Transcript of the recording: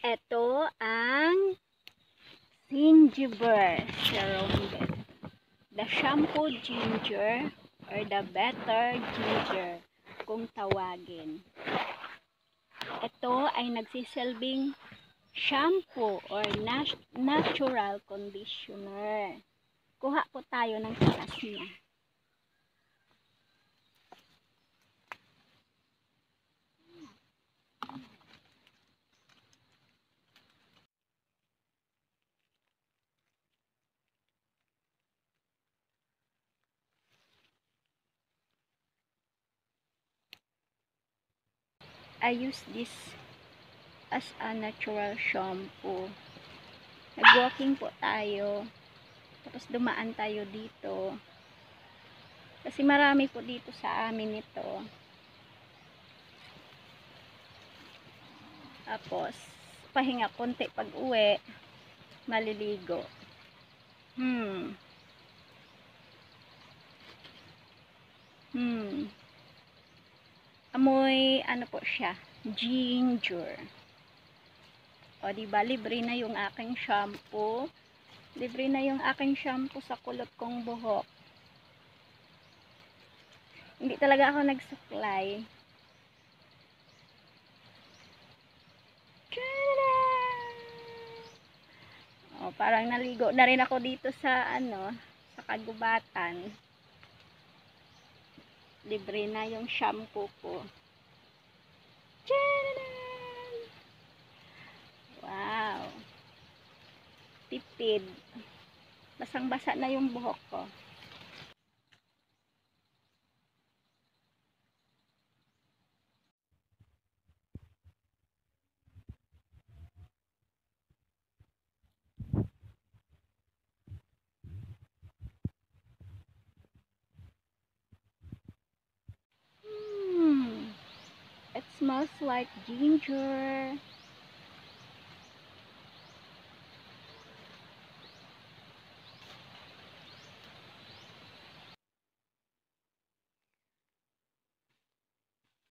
Ito ang gingerbread surrounded. The shampoo ginger or the better ginger kung tawagin. Ito ay nagsisilbing shampoo or natural conditioner. Kuha po tayo ng katas niya. I use this as a natural shampoo. Nag-walking po tayo. Tapos dumaan tayo dito. Kasi marami po dito sa amin ito. Tapos, pahinga konti pag uwi. Maliligo. Amoy, ano po siya? Ginger. O, diba? Libre na yung aking shampoo. Libre na yung aking shampoo sa kulot kong buhok. Hindi talaga ako nagsuklay. O, parang naligo na rin ako dito sa, sa kagubatan. Libre na yung shampoo ko. Wow. Tipid. Basang-basa na yung buhok ko. It smells like ginger.